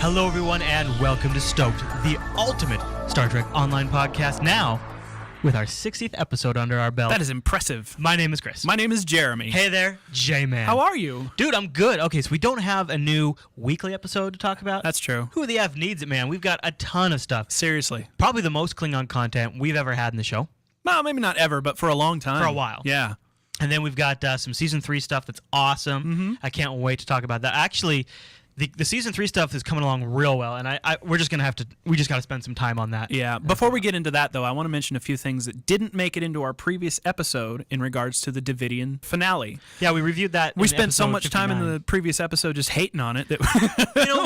Hello, everyone, and welcome to Stoked, the ultimate Star Trek online podcast, now with our 60th episode under our belt. That is impressive. My name is Chris. My name is Jeremy. Hey there, J-Man. How are you? Dude, I'm good. Okay, so we don't have a new weekly episode to talk about. That's true. Who the F needs it, man? We've got a ton of stuff. Seriously. Probably the most Klingon content we've ever had in the show. Well, maybe not ever, but for a long time. For a while. Yeah. And then we've got some Season 3 stuff that's awesome. Mm-hmm. I can't wait to talk about that. Actually, the Season 3 stuff is coming along real well, and we're just going to have to, we just got to spend some time on that. Yeah. Before we get into that, though, I want to mention a few things that didn't make it into our previous episode in regards to the Davidian finale. Yeah, we reviewed that. We spent so much 59. time in the previous episode just hating on it that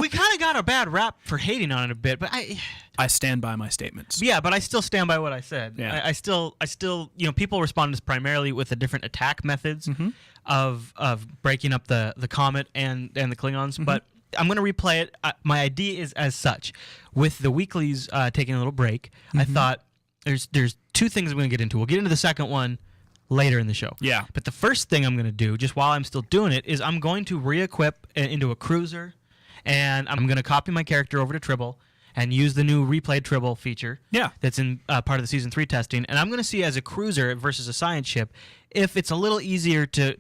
we kind of got a bad rap for hating on it a bit, but I stand by my statements. Yeah, but I still stand by what I said. Yeah. I still, people respond to this primarily with the different attack methods of breaking up the Comet and the Klingons, but I'm going to replay it. My idea is as such. With the weeklies taking a little break, I thought there's two things I'm going to get into. We'll get into the second one later in the show. Yeah. But the first thing I'm going to do, just while I'm still doing it, is I'm going to re-equip into a cruiser, and I'm going to copy my character over to Tribble and use the new replayed Tribble feature that's in part of the Season 3 testing. And I'm going to see as a cruiser versus a science ship if it's a little easier to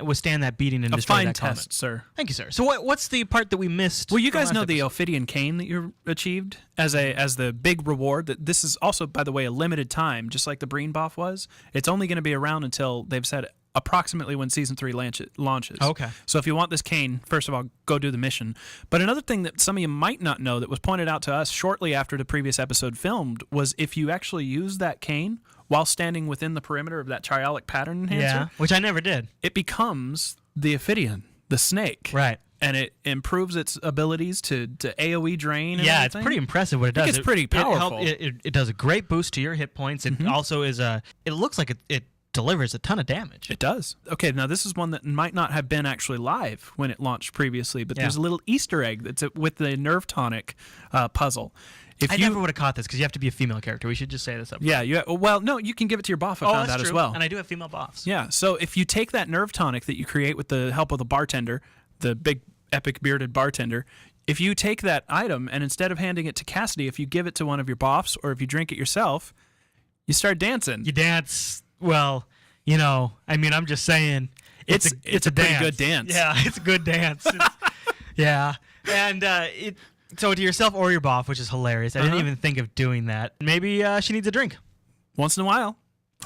withstand that beating and destroy that comet. A fine test, sir. Thank you, sir. So what's the part that we missed? Well, you guys know last the episode? Ophidian cane that you achieved as the big reward. That this is also, by the way, a limited time, just like the Breen Boff was. It's only going to be around until they've said approximately when Season 3 launches. Okay. So if you want this cane, first of all, go do the mission. But another thing that some of you might not know that was pointed out to us shortly after the previous episode filmed was if you actually use that cane while standing within the perimeter of that triolic pattern enhancer, which I never did. it becomes the Ophidian, the snake. Right. And it improves its abilities to AoE drain. And Yeah, everything. it's pretty impressive what it does. It's pretty powerful. It does a great boost to your hit points. It also is it looks like it delivers a ton of damage. It does. Okay, now this is one that might not have been actually live when it launched previously, but there's a little Easter egg that's with the nerve tonic puzzle. I never would have caught this because you have to be a female character. We should just say this up front. Yeah, well, no, you can give it to your buff. I found that's out true. as well. And I do have female buffs. Yeah, so if you take that nerve tonic that you create with the help of the bartender, the big epic bearded bartender, if you take that item and instead of handing it to Cassidy, if you give it to one of your buffs or if you drink it yourself, you start dancing. You dance, well, I'm just saying it's a pretty dance. good dance. Yeah, it's a good dance. Yeah. And so to yourself or your buff, which is hilarious. I didn't even think of doing that. Maybe she needs a drink. Once in a while.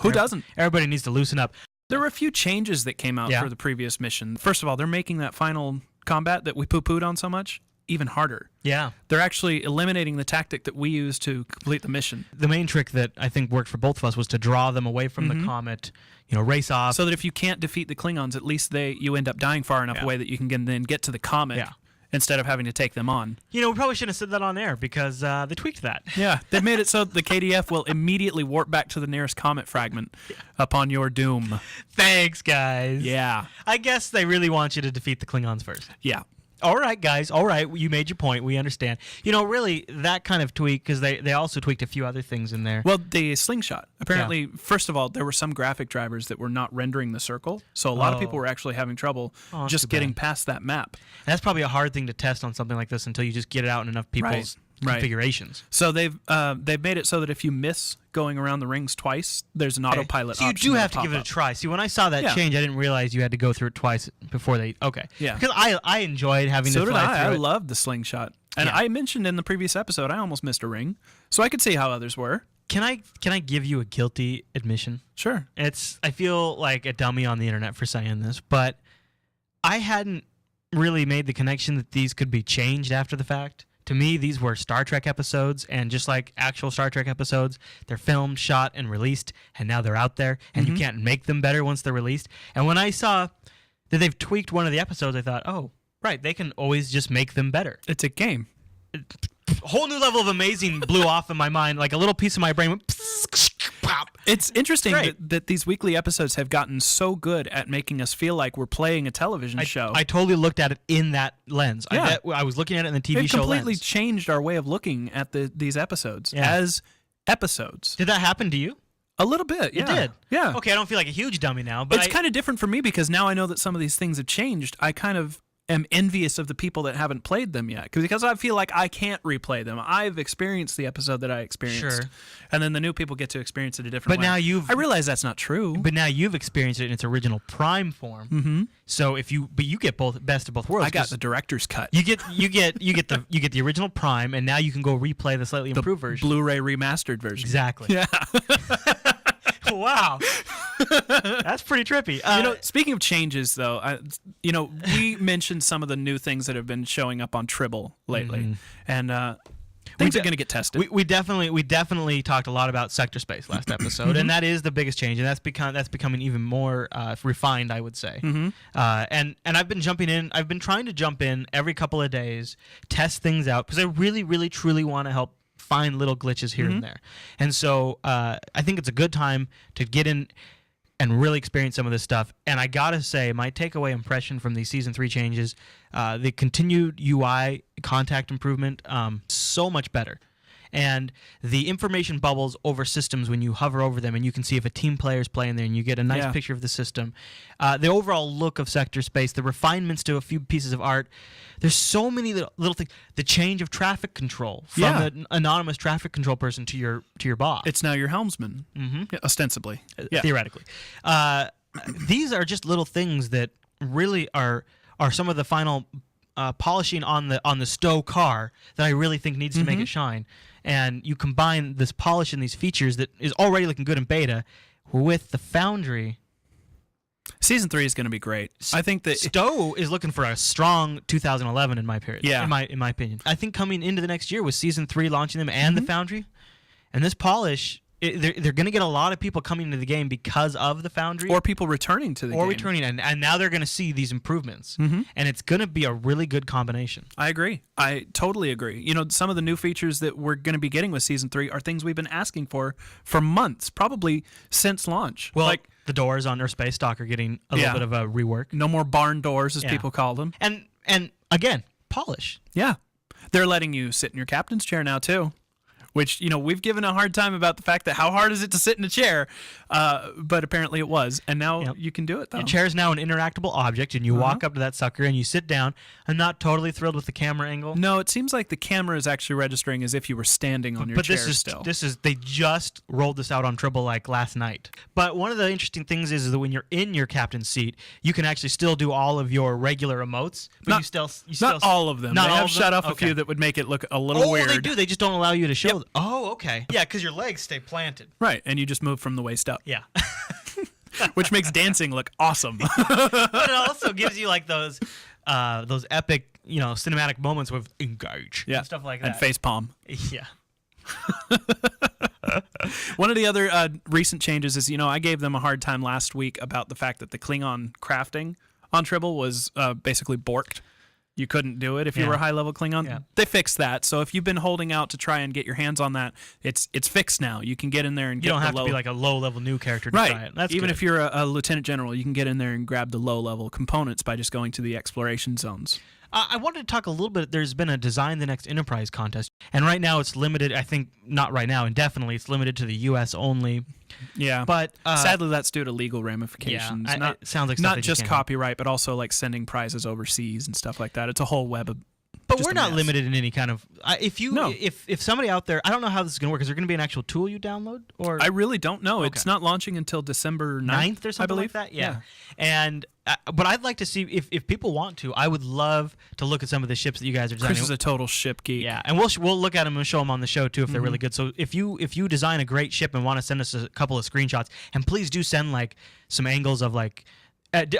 Who doesn't? Everybody needs to loosen up. There were a few changes that came out for the previous mission. First of all, they're making that final combat that we poo-pooed on so much even harder. Yeah. They're actually eliminating the tactic that we used to complete the mission. The main trick that I think worked for both of us was to draw them away from the comet, race off. So that if you can't defeat the Klingons, at least you end up dying far enough away that you can then get to the comet instead of having to take them on. We probably shouldn't have said that on air because they tweaked that. Yeah, they made it so the KDF will immediately warp back to the nearest comet fragment upon your doom. Thanks, guys. Yeah. I guess they really want you to defeat the Klingons first. Yeah. All right, guys. All right. You made your point. We understand. Really, that kind of tweak, because they also tweaked a few other things in there. Well, the Slingshot. Apparently, first of all, there were some graphic drivers that were not rendering the circle. So a lot of people were actually having trouble just getting past that map. And that's probably a hard thing to test on something like this until you just get it out in enough people's configurations. So they've made it so that if you miss going around the rings twice, there's an autopilot option. So you do have to give it a try. See, when I saw that change, I didn't realize you had to go through it twice before they... Okay. Yeah. Because I enjoyed having to fly through I it. loved the Slingshot. And I mentioned in the previous episode, I almost missed a ring. So I could see how others were. Can I give you a guilty admission? Sure. I feel like a dummy on the internet for saying this, but I hadn't really made the connection that these could be changed after the fact. To me, these were Star Trek episodes, and just like actual Star Trek episodes, they're filmed, shot, and released, and now they're out there, and you can't make them better once they're released. And when I saw that they've tweaked one of the episodes, I thought, oh, right, they can always just make them better. It's a game. A whole new level of amazing blew off in my mind, like a little piece of my brain went pop. It's interesting that these weekly episodes have gotten so good at making us feel like we're playing a television show. I totally looked at it in that lens. Yeah. I was looking at it in the TV show completely lens. changed our way of looking at these episodes as episodes. Did that happen to you? A little bit, yeah. It did? Yeah. Okay, I don't feel like a huge dummy now, but it's kind of different for me because now I know that some of these things have changed. I kind of am envious of the people that haven't played them yet, because I feel like I can't replay them. I've experienced the episode that I experienced, and then the new people get to experience it a different way. Now I realize that's not true. But now you've experienced it in its original Prime form. Mm-hmm. So you get both best of both worlds. I got the director's cut. You get the original Prime, and now you can go replay the slightly improved version, Blu-ray remastered version. Exactly. Yeah. Wow. That's pretty trippy. Speaking of changes, though, we mentioned some of the new things that have been showing up on Tribble lately, and things are going to get tested. We definitely talked a lot about sector space last episode, and that is the biggest change, and that's becoming even more refined, I would say. And I've been jumping in. I've been trying to jump in every couple of days, test things out, because I really, really, truly want to help find little glitches here and there. And so I think it's a good time to get in and really experience some of this stuff. And I gotta say, my takeaway impression from these Season 3 changes, the continued UI contact improvement, so much better. And the information bubbles over systems when you hover over them, and you can see if a team player is playing there, and you get a nice picture of the system. The overall look of sector space, the refinements to a few pieces of art. There's so many little things. The change of traffic control from an anonymous traffic control person to your boss. It's now your helmsman, ostensibly, theoretically. These are just little things that really are some of the final polishing on the Stowe car that I really think needs to make it shine. And you combine this polish and these features that is already looking good in beta with the Foundry. Season 3 is going to be great. I think that Stowe is looking for a strong 2011 in my period. Yeah. In my opinion. I think coming into the next year with Season 3 launching them and the Foundry, and this polish, they're going to get a lot of people coming into the game because of the Foundry. Or people returning to the game. Or returning, and now they're going to see these improvements. And it's going to be a really good combination. I agree. I totally agree. Some of the new features that we're going to be getting with Season 3 are things we've been asking for months, probably since launch. Well, like the doors on Earth Space Dock are getting a little bit of a rework. No more barn doors, as people call them. And again, polish. Yeah. They're letting you sit in your captain's chair now, too. Which, we've given a hard time about the fact that how hard is it to sit in a chair, but apparently it was, and now you can do it, though. A chair is now an interactable object, and you walk up to that sucker and you sit down. I'm not totally thrilled with the camera angle. No, it seems like the camera is actually registering as if you were standing on your chair still. They just rolled this out on Tribble like last night. But one of the interesting things is that when you're in your captain's seat, you can actually still do all of your regular emotes, but not all of them. They have shut off a few that would make it look a little weird. Oh, they do. They just don't allow you to show them. Oh, okay. Yeah, because your legs stay planted. Right, and you just move from the waist up. Yeah. Which makes dancing look awesome. But it also gives you like those epic, cinematic moments with engage and stuff like that. And face palm. Yeah. One of the other recent changes is, I gave them a hard time last week about the fact that the Klingon crafting on Tribble was basically borked. You couldn't do it if you were a high-level Klingon. Yeah. They fixed that. So if you've been holding out to try and get your hands on that, it's fixed now. You can get in there and you don't have to be like a low-level new character to try it. That's Even good. if you're a lieutenant general, you can get in there and grab the low-level components by just going to the exploration zones. I wanted to talk a little bit. There's been a Design the Next Enterprise contest, and right now it's limited. I think not right now, indefinitely. It's limited to the U.S. only. Yeah, but sadly, that's due to legal ramifications. Yeah, it sounds like stuff not just copyright, but also like sending prizes overseas and stuff like that. It's a whole web of. But we're not limited in any kind of. If somebody out there, I don't know how this is going to work. Is there going to be an actual tool you download? Or I really don't know. Okay. It's not launching until December 9th or something, I believe. Like that. Yeah. And but I'd like to see if people want to. I would love to look at some of the ships that you guys are designing. Chris is a total ship geek. Yeah, and we'll look at them and show them on the show too if they're really good. So if you design a great ship and want to send us a couple of screenshots, and please do send like some angles of like.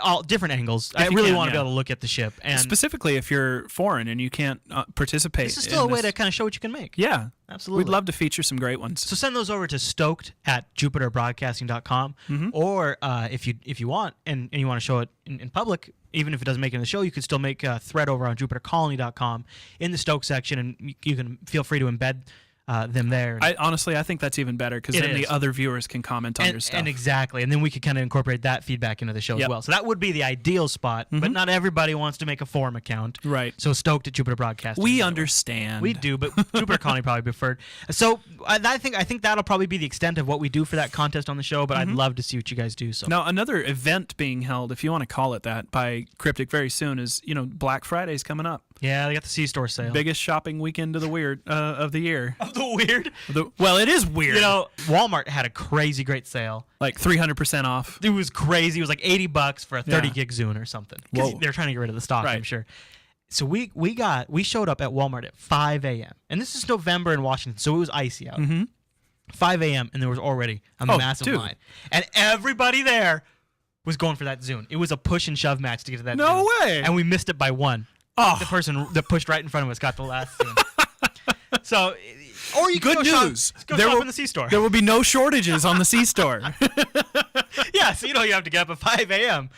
All different angles. I really want to be able to look at the ship, and specifically if you're foreign and you can't participate. This is still a way to kind of show what you can make. Yeah, absolutely. We'd love to feature some great ones. So send those over to STOked@jupiterbroadcasting.com, or if you want and you want to show it in public, even if it doesn't make it in the show, you can still make a thread over on JupiterColony.com in the Stoke section, and you can feel free to embed them there. Honestly, I think that's even better because then the other viewers can comment on your stuff. And exactly. And then we could kind of incorporate that feedback into the show as well. So that would be the ideal spot, but not everybody wants to make a forum account. Right. So Stoked at Jupiter Broadcasting. We understand. We do, but Jupiter Colony probably preferred. So I think that'll probably be the extent of what we do for that contest on the show, but I'd love to see what you guys do. So now, another event being held, if you want to call it that, by Cryptic very soon is, Black Friday's coming up. Yeah, they got the C-Store sale. Biggest shopping weekend of the weird of the year. Of the weird? Well, it is weird. Walmart had a crazy great sale. Like 300% off. It was crazy. It was like $80 for a 30 gig Zune or something. Because they're trying to get rid of the stock, I'm sure. So we showed up at Walmart at 5 a.m. And this is November in Washington, so it was icy out. 5 a.m. and there was already a massive line. And everybody there was going for that Zune. It was a push and shove match to get to that Zune. No way! And we missed it by one. Oh. The person that pushed right in front of us got the last Zune. So, or you Good could news. Go shop in the C-Store. There will be no shortages on the C-Store. Yeah, so you have to get up at 5 a.m.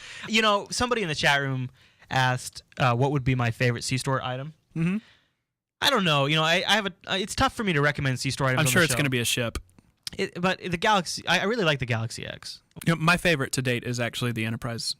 Somebody in the chat room asked what would be my favorite C-Store item. I don't know. I have it's tough for me to recommend C-Store items. I'm sure it's going to be a ship. But the Galaxy, I really like the Galaxy X. My favorite to date is actually the Enterprise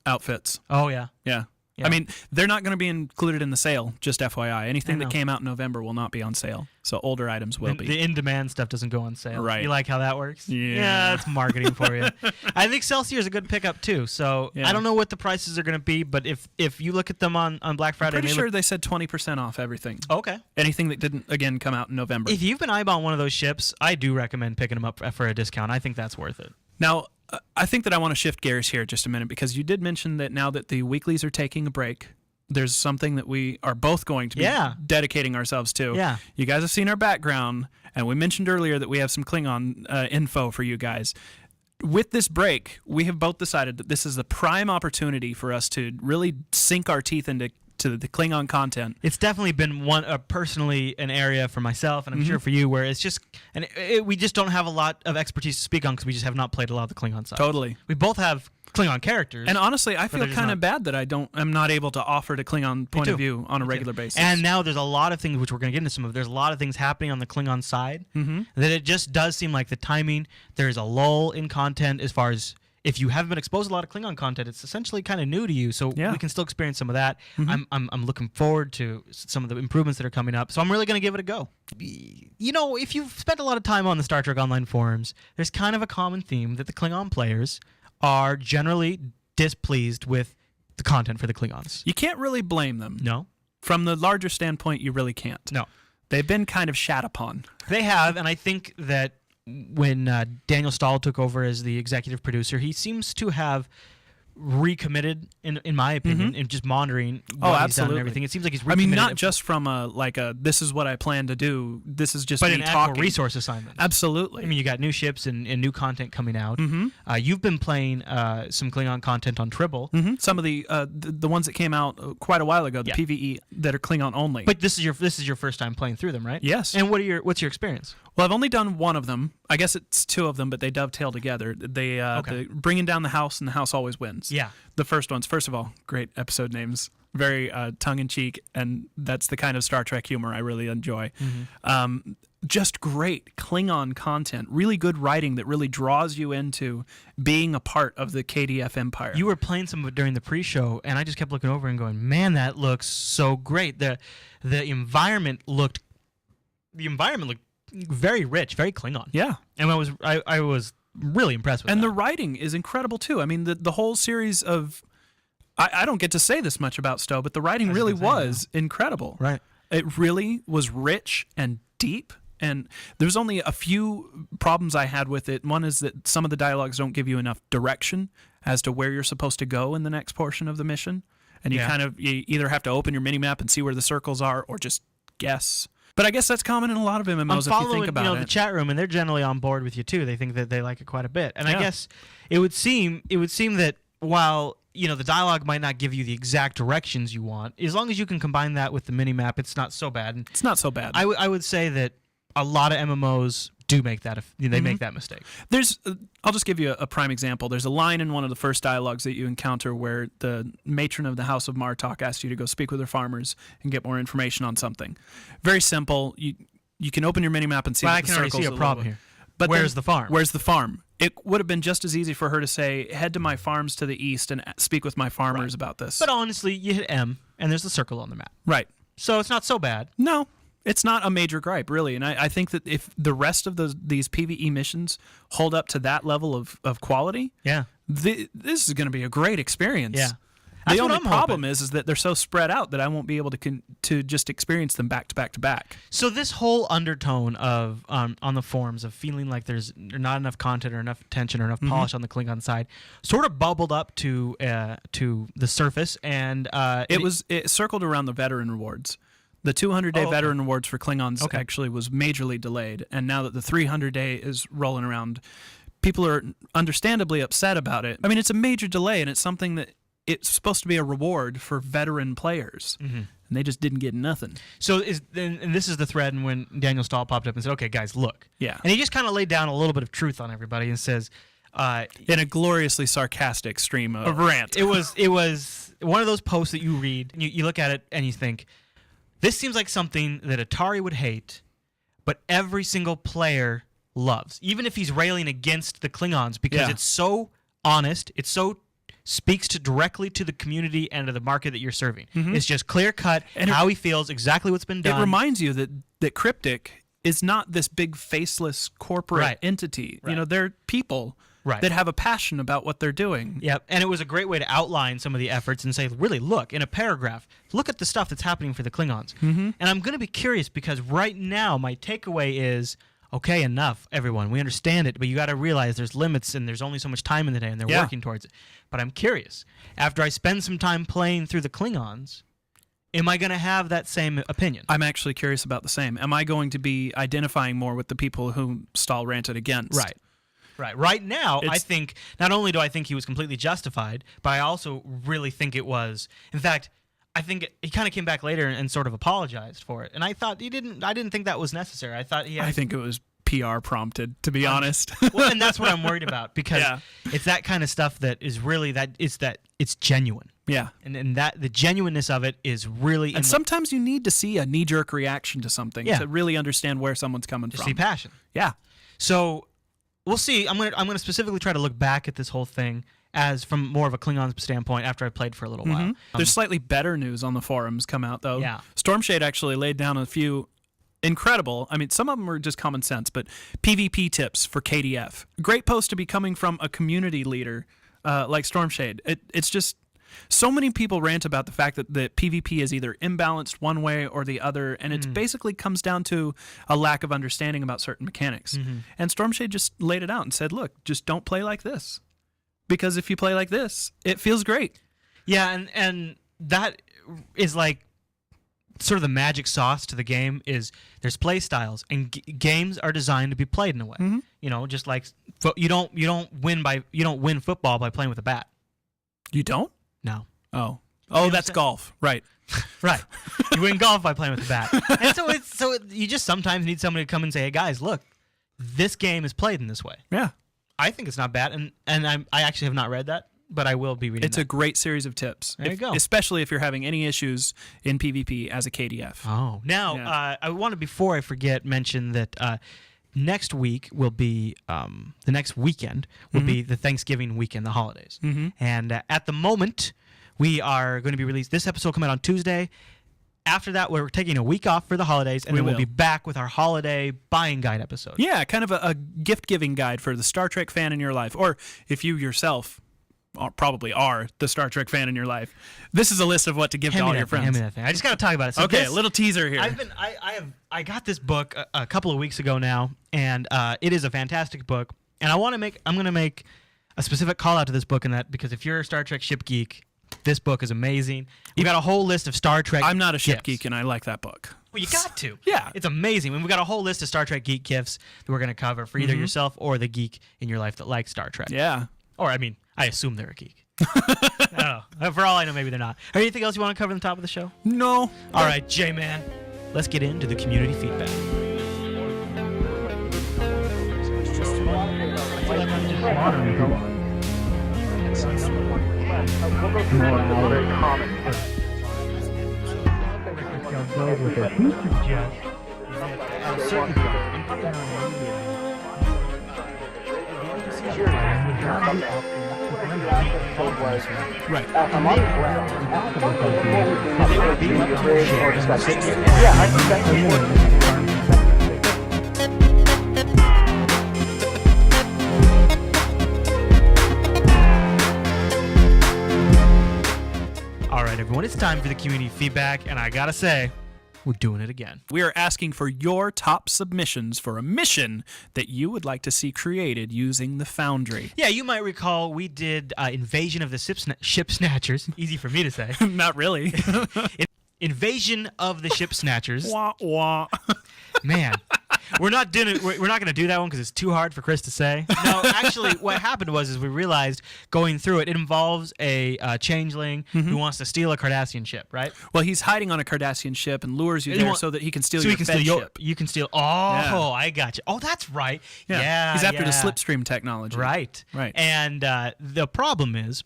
outfits. Oh, yeah. Yeah. I mean, they're not going to be included in the sale, just FYI. Anything that came out in November will not be on sale. So older items will be. The in-demand stuff doesn't go on sale. Right. You like how that works? Yeah. That's marketing for you. I think Excelsior's a good pickup, too. So I don't know what the prices are going to be, but if you look at them on Black Friday... I'm pretty sure they said 20% off everything. Okay. Anything that didn't, again, come out in November. If you've been eyeballing one of those ships, I do recommend picking them up for a discount. I think that's worth it. Now, I think that I want to shift gears here just a minute because you did mention that now that the weeklies are taking a break... There's something that we are both going to be dedicating ourselves to. Yeah. You guys have seen our background, and we mentioned earlier that we have some Klingon info for you guys. With this break, we have both decided that this is the prime opportunity for us to really sink our teeth into the Klingon content. It's definitely been personally an area for myself, and I'm sure for you, where it's just we just don't have a lot of expertise to speak on because we just have not played a lot of the Klingon side. Totally. We both have Klingon characters. And honestly, I feel kind of bad that I'm not able to offer the Klingon point of view on a regular basis. And now there's a lot of things, which we're going to get into some of. There's a lot of things happening on the Klingon side that it just does seem like the timing, there's a lull in content as far as if you haven't been exposed to a lot of Klingon content, it's essentially kind of new to you, so we can still experience some of that. I'm looking forward to some of the improvements that are coming up, so I'm really going to give it a go. If you've spent a lot of time on the Star Trek Online forums, there's kind of a common theme that the Klingon players are generally displeased with the content for the Klingons. You can't really blame them. No. From the larger standpoint, you really can't. No. They've been kind of shat upon. They have, and I think that when Daniel Stahl took over as the executive producer, he seems to have recommitted, in my opinion, in just monitoring what he's done and everything. It seems like he's recommitted. I mean, not just from this is what I plan to do. This is just but me an talking. actual resource assignment. Absolutely. I mean, you got new ships and new content coming out. You've been playing some Klingon content on Tribble. Some of the ones that came out quite a while ago, the PvE that are Klingon only. But this is your first time playing through them, right? Yes. And what's your experience? Well, I've only done one of them. I guess it's two of them, but they dovetail together. They bringing down the house, and the house always wins. Yeah. The first ones, first of all, great episode names, very tongue-in-cheek, and that's the kind of Star Trek humor I really enjoy. Just great Klingon content, really good writing that really draws you into being a part of the KDF empire. You were playing some of it during the pre-show, and I just kept looking over and going, man, that looks so great. The environment looked very rich, very Klingon. Yeah. And I was really impressed with that. And the writing is incredible, too. I mean, the whole series of... I don't get to say this much about Stowe, but the writing really was incredible. Right. It really was rich and deep, and there's only a few problems I had with it. One is that some of the dialogues don't give you enough direction as to where you're supposed to go in the next portion of the mission. And you either have to open your mini-map and see where the circles are, or just guess. But I guess that's common in a lot of MMOs if you think about it. The chat room, and they're generally on board with you too. They think that they like it quite a bit. And I guess it would seem that while the dialogue might not give you the exact directions you want, as long as you can combine that with the mini map, it's not so bad. And it's not so bad. I would say that a lot of MMOs do make that make that mistake. I'll just give you a prime example. There's a line in one of the first dialogues that you encounter where the matron of the House of Martok asks you to go speak with her farmers and get more information on something. Very simple. You you can open your mini map and see. But that I the can already see circles a problem here. But Where's the farm? Where's the farm? It would have been just as easy for her to say, head to my farms to the east and speak with my farmers about this. But honestly, you hit M, and there's the circle on the map. Right. So it's not so bad. No, it's not a major gripe, really. And I think that if the rest of these PvE missions hold up to that level of quality, Yeah. this is going to be a great experience. Yeah. The That's what only I'm problem hoping. is that they're so spread out that I won't be able to just experience them back to back to back. So this whole undertone of on the forums of feeling like there's not enough content or enough attention or enough polish on the Klingon side sort of bubbled up to the surface, and It circled around the veteran rewards. The 200-day veteran rewards for Klingons actually was majorly delayed, and now that the 300-day is rolling around, people are understandably upset about it. I mean, it's a major delay, and it's something that it's supposed to be a reward for veteran players, and they just didn't get nothing. So and this is the thread when Daniel Stahl popped up and said, "Okay, guys, look." Yeah. And he just kind of laid down a little bit of truth on everybody and says, In a gloriously sarcastic stream of rant. It was one of those posts that you read, and you look at it and you think, this seems like something that Atari would hate, but every single player loves, even if he's railing against the Klingons, because it's so honest, it's so speaks directly to the community and to the market that you're serving. It's just clear cut and how he feels, exactly what's been done. It reminds you that Cryptic is not this big faceless corporate entity. Right. You know, they're people that have a passion about what they're doing. Yep, and it was a great way to outline some of the efforts and say, really, look, in a paragraph, look at the stuff that's happening for the Klingons. And I'm going to be curious because right now my takeaway is, okay, enough, everyone. We understand it, but you got to realize there's limits and there's only so much time in the day, and they're working towards it. But I'm curious. After I spend some time playing through the Klingons, am I going to have that same opinion? I'm actually curious about the same. Am I going to be identifying more with the people whom Stahl ranted against? Right. Right now, I think, not only do I think he was completely justified, but I also really think it was, in fact, I think he kind of came back later and sort of apologized for it. And I thought I didn't think that was necessary. I thought I think it was PR prompted, to be honest. Well, and that's what I'm worried about, because it's that kind of stuff that is really it's genuine. Yeah. And that the genuineness of it is really And sometimes you need to see a knee-jerk reaction to something to really understand where someone's coming from. To see passion. Yeah. So we'll see. I'm gonna specifically try to look back at this whole thing as from more of a Klingon standpoint after I played for a little while. There's slightly better news on the forums come out, though. Yeah. Stormshade actually laid down a few incredible, I mean, some of them are just common sense, but PvP tips for KDF. Great post to be coming from a community leader like Stormshade. It's just so many people rant about the fact that the PvP is either imbalanced one way or the other, and it basically comes down to a lack of understanding about certain mechanics. And Stormshade just laid it out and said, look, just don't play like this. Because if you play like this, it feels great. Yeah, and that is like sort of the magic sauce to the game is there's play styles, and games are designed to be played in a way. You know, just like you don't win football by playing with a bat. You don't? No. Oh, that's golf, right? Right. You win golf by playing with a bat, and so you just sometimes need somebody to come and say, "Hey guys, look, this game is played in this way." Yeah. I think it's not bad, and I actually have not read that, but I will be reading. It's a great series of tips. There you go. Especially if you're having any issues in PvP as a KDF. Oh, now I want to, before I forget, mention that next week will be the next weekend will be the Thanksgiving weekend, the holidays, and at the moment we are going to be released. This episode will come out on Tuesday. After that, we're taking a week off for the holidays, and then we'll be back with our holiday buying guide episode. Yeah, kind of a gift-giving guide for the Star Trek fan in your life. Or if you yourself probably are the Star Trek fan in your life, this is a list of what to give to all your friends. Hand me that thing. I just got to talk about it. So okay, a little teaser here. I got this book a couple of weeks ago now, and it is a fantastic book. And I'm going to make a specific call out to this book in that, because if you're a Star Trek ship geek, this book is amazing. We've got a whole list of Star Trek I'm not a ship gifts. geek, and I like that book. Well, you got to. Yeah. It's amazing. We've got a whole list of Star Trek geek gifts that we're going to cover for either yourself or the geek in your life that likes Star Trek. Yeah. Or, I mean, I assume they're a geek. I don't know. For all I know, maybe they're not. Anything else you want to cover on the top of the show? No. All right, J-Man. Let's get into the community feedback. Right. Yeah, I think that's important. All right, everyone, it's time for the community feedback, and I gotta say, we're doing it again. We are asking for your top submissions for a mission that you would like to see created using the Foundry. Yeah, you might recall we did Invasion of the Ship Snatchers. Easy for me to say. Not really. Invasion of the Ship Snatchers. Wah, wah. Man, we're not going to do that one because it's too hard for Chris to say. No, actually, what happened was we realized going through it involves a changeling who wants to steal a Cardassian ship, right? Well, he's hiding on a Cardassian ship and lures you there so that he can steal your fed ship. You can steal. Oh, I got you. Oh, that's right. Yeah, he's after the slipstream technology. Right. And the problem is,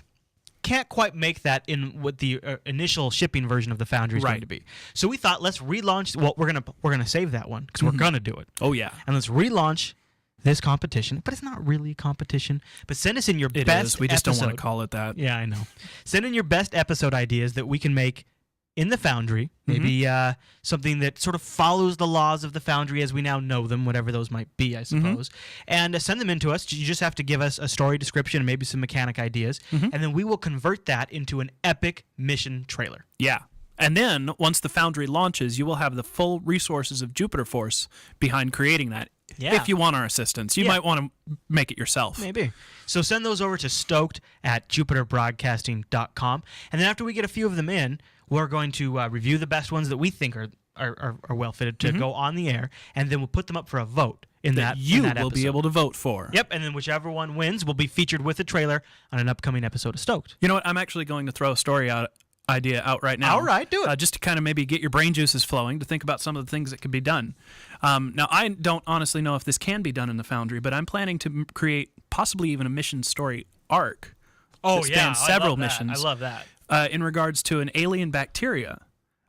can't quite make that in what the initial shipping version of the Foundry is going to be. So we thought, let's relaunch. Well, we're gonna save that one because we're gonna do it. Oh yeah. And let's relaunch this competition, but it's not really a competition. But send us in your best. It is. We just episode. don't want to call it that. Yeah, I know. Send in your best episode ideas that we can make in the Foundry. Maybe something that sort of follows the laws of the Foundry as we now know them, whatever those might be, I suppose. And send them in to us. You just have to give us a story description and maybe some mechanic ideas, and then we will convert that into an epic mission trailer. Yeah. And then, once the Foundry launches, you will have the full resources of Jupiter Force behind creating that. Yeah. If you want our assistance. You might want to make it yourself. Maybe. So send those over to STOked@jupiterbroadcasting.com. And then after we get a few of them in, we're going to review the best ones that we think are well fitted to go on the air, and then we'll put them up for a vote in that will be able to vote for. Yep, and then whichever one wins will be featured with a trailer on an upcoming episode of Stoked. You know what? I'm actually going to throw a story idea out right now. All right, do it. Just to kind of maybe get your brain juices flowing to think about some of the things that could be done. Now, I don't honestly know if this can be done in the Foundry, but I'm planning to create possibly even a mission story arc. Oh, that spans several missions. I love that. In regards to an alien bacteria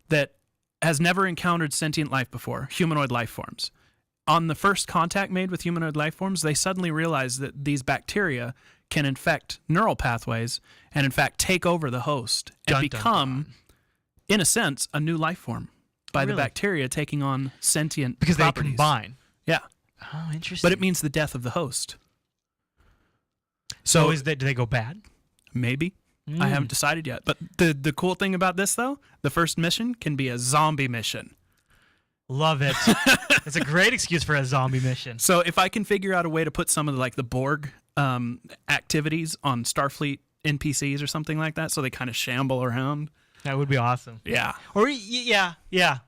that has never encountered sentient life before, humanoid life forms. On the first contact made with humanoid life forms, they suddenly realize that these bacteria can infect neural pathways and, in fact, take over the host and become, in a sense, a new life form by the bacteria taking on sentient because properties. They combine. Yeah. Oh, interesting. But it means the death of the host. So do they go bad? Maybe. I haven't decided yet. But the cool thing about this, though, the first mission can be a zombie mission. Love it. It's a great excuse for a zombie mission. So if I can figure out a way to put some of the Borg activities on Starfleet NPCs or something like that, so they kind of shamble around. That would be awesome. Yeah. Or, yeah. I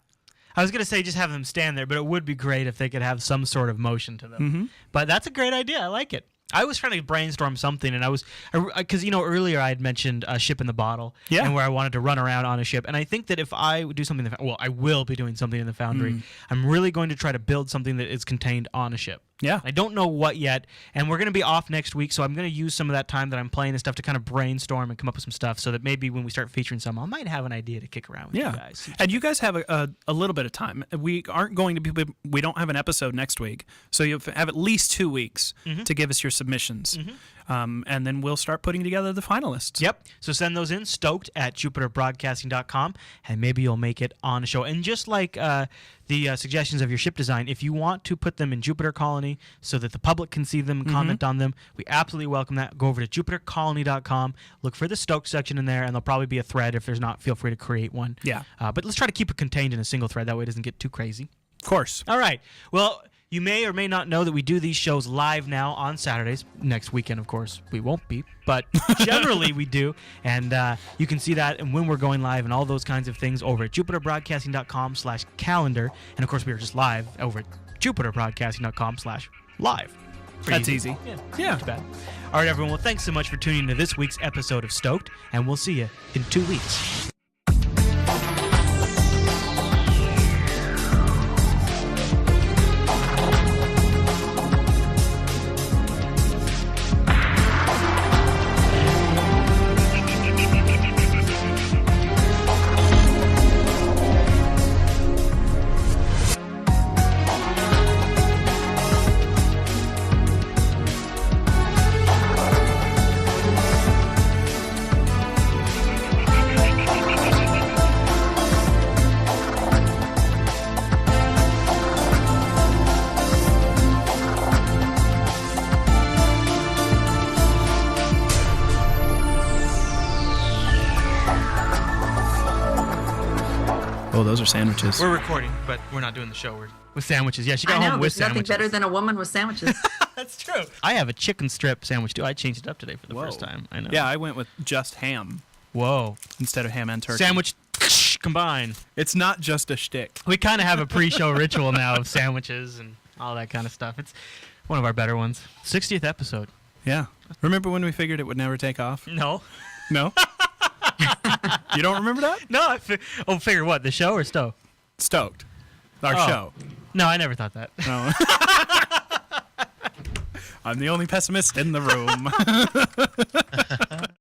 was going to say just have them stand there, but it would be great if they could have some sort of motion to them. But that's a great idea. I like it. I was trying to brainstorm something, and because earlier I had mentioned a ship in the bottle, and where I wanted to run around on a ship, and I think that if I do something, I will be doing something in the Foundry. I'm really going to try to build something that is contained on a ship. Yeah. I don't know what yet, and we're going to be off next week, so I'm going to use some of that time that I'm playing and stuff to kind of brainstorm and come up with some stuff, so that maybe when we start featuring some, I might have an idea to kick around with you guys. And you guys have a little bit of time. We aren't going to be. We don't have an episode next week, so you have at least 2 weeks to give us your submissions, and then we'll start putting together the finalists. Yep. So send those in, STOked@jupiterbroadcasting.com, and maybe you'll make it on a show. And just like the suggestions of your ship design, if you want to put them in Jupiter Colony so that the public can see them and comment on them, we absolutely welcome that. Go over to jupitercolony.com, look for the Stoked section in there, and there'll probably be a thread. If there's not, feel free to create one. Yeah. But let's try to keep it contained in a single thread. That way it doesn't get too crazy. Of course. All right. Well, you may or may not know that we do these shows live now on Saturdays. Next weekend, of course, we won't be, but generally we do. And you can see that and when we're going live and all those kinds of things over at jupiterbroadcasting.com/calendar. And, of course, we are just live over at jupiterbroadcasting.com/live. That's easy. Yeah. Not too bad. All right, everyone. Well, thanks so much for tuning in to this week's episode of Stoked, and we'll see you in 2 weeks. Oh, those are sandwiches. We're recording, but we're not doing the show. We're with sandwiches. Yeah, she got I know, home with there's nothing sandwiches. better than a woman with sandwiches. That's true. I have a chicken strip sandwich too. I changed it up today for the Whoa. first time. I know. Yeah, I went with just ham Whoa. instead of ham and turkey. Sandwich combined. It's not just a shtick. We kind of have a pre-show ritual now of sandwiches and all that kind of stuff. It's one of our better ones. 60th episode. Yeah. Remember when we figured it would never take off? No. No? You don't remember that? No. Figure what? The show or Stowe? Stoked. Our Oh. show. No, I never thought that. No. I'm the only pessimist in the room.